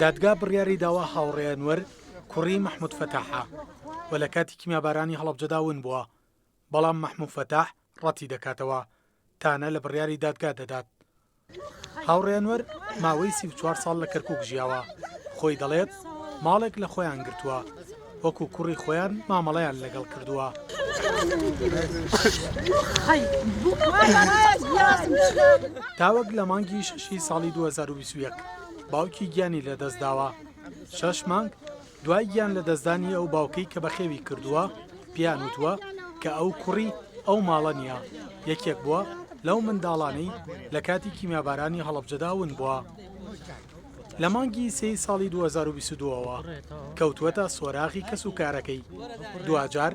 دادگا بڕیاری داوا هاوڕێیانوەر کوڕی محمود فتاحە و لە کاتی کیمیابارانی هەڵەبجەداون بووە، بەڵام محمود فتاح ڕەتی دەکاتەوە تانە لە بڕیاری دادگا دەدات. هاوڕێیانوەر ماوەی 34 ساڵ لە کەرکووک ژیاوە، خۆی دەڵێت ماڵێک لە خۆیان گرتووە، وەکو کوڕی خۆیان مامەڵەیان لەگەڵ کردووە. تاوەک لە مانگی 6 ساڵی 2021 باوکی گیانی لەدەستداوە. 6 مانگ دوای گیان لە دەستدانی ئەو باوکەی کە بەخێوی کردووە پیان وتووە کە ئەو کوڕی ئەو ماڵە نییە، یەکێک بووە لەو منداڵانەی لە کاتی کیمیابارانی هەڵەبجەداون بووە. لە مانگی 3 ساڵی 2022ەوە کەوتوەتە سۆراغی کەسوکارەکەی، دوجار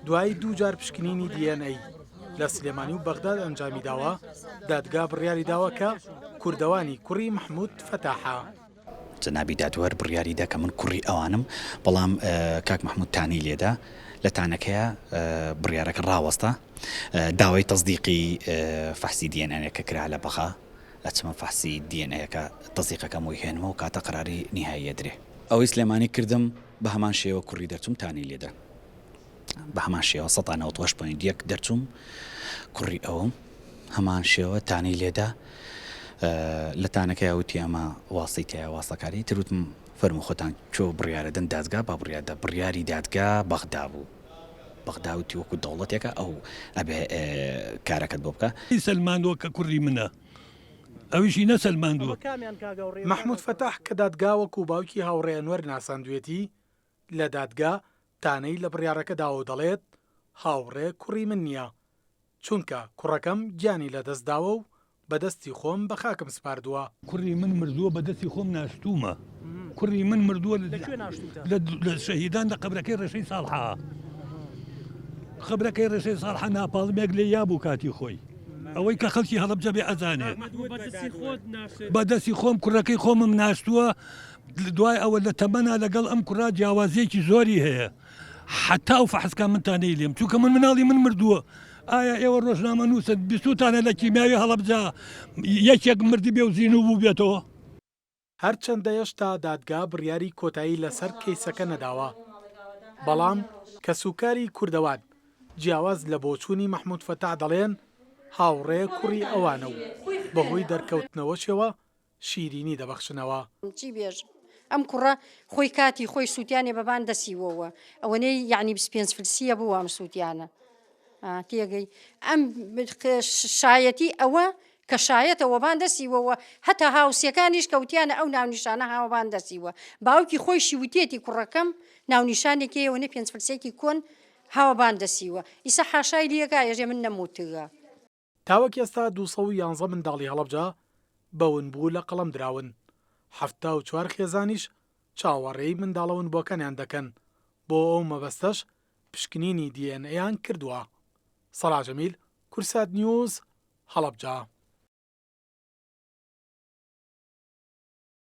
دوای 2 جار پشکنینی DNA لە سلێمانی و بەغداد ئەنجامی داوە، دادگا بڕیاری داوە کە کوردەوانی کوڕی محمود فتاحە. جەنابی دادوەر بڕیاریدا کە من کوڕی ئەوانم، بەڵام کاک محمود تانی لێدا لە تانەکەیە بڕیارەکە ڕاوەستە، داوای تەزدیقی فەحسی DNA کە کرا لە بەخا ئەچمە فەحسی DNA تەزدیقەکەم وی هێنمە و کاتە قەراری نیهایی درێ. ئەوەی سلێمانی کردم بە هەمان شێوە کوڕی دەرچوم تانی لێدا، بە هەمان شێوە 198.1 دەرچوم کوڕی ئەوم، هەمان شێوە تانی لێدا لە تانەکە یاوتی ئەمە واسی تایە واسەکاری تروتم فەرمو خۆتان چۆ بڕیارەدەن دادگا با بڕیاردە بڕیاری دادگا بەغدا بوو، بەغداوتی وەکو دەوڵەتێکە ئەو ئەبێ کارەکەت بۆ بکە. سەلماندووە کە کوڕی منە ئەویشی نەسەلماندووە. محمود فتاح کە دادگا وەکو باوکی هاوڕێیانوەر ناساندوێتی لە دادگا تانەی لە بڕیارەکە داوە دەڵێت هاوڕێ کوڕی من نییە، چونکە کوڕەکەم گیانی لەدەستداوە و بەدەستی خۆم بە خاکم سپاردووە. کوڕی من مردووە بەدەستی خۆم ناشتومە، کوڕی من مردووە لە شەهیدان لە قەبرەکەی ڕێشەی ساڵحا، قەبرەکەی ڕێشەی ساڵحا ناپاڵمێک لێ یابوو کاتی خۆی، ئەوەی کە خەڵکی هەڵەبجە بێ ئەزانێ بەدەستی خۆم کوڕەکەی خۆمم ناشتووە. دوای ئەوە لە تەمەنا لەگەڵ ئەم کوڕا جیاوازیەکی زۆری هەیە، حتا ئەو فەحسکە منتانەی لێم چونکە من مناڵی من مردووە. ئایا ئێوە ڕۆژنامە نووسن 20تانە لە کیمیاوی هەڵەبجە یەکێک مردی بێ و زیینوو بوو بێتەوە؟ هەرچەندە هێشتا دادگا بڕیاری کۆتایی لەسەر کەیسەکە نەداوە، بەڵام کەسوکاری کوردەوان جیاواز لە بۆچوونی محمود فتاح دەڵێن هاوڕێ کوڕی ئەوانە و بەهۆی دەرکەوتنەوەشەوە شیرینی دەبەخشنەوە. چی بێژ ئەم کوڕە خۆی کاتی خۆی سووتیانێ بەبان دەسیوەوە، ئەوەنەی یعنی 25 فلسیە بوو ئەم سووتیانە تێگەی ئەم شایەتی ئەوە کە شایەتەوە بان دەسیوەوە، هەتا هاوسیەکانیش کەوتیانە ئەو ناونیشانە هاوەبان دەسیوە. باوکی خۆی شیوتێتی کوڕەکەم ناونیشانێکەوە نە 5 فلسێکی کۆن هاوەبان دەسیوە، ئیسا حاشای لیەکە ێژێ من نەموتگە. تاوەک ئێستا 211 منداڵی هەڵەبجە بەون بوو لە قەڵەم دراون، 74 خێزانیش چاوەڕێی منداڵەون بۆکەنیان دەکەن، بۆ ئەو مەبەستەش پشکنینی DNA کردووە. سەلاح جەمیل، کورسات نیوز، هەڵەبجە.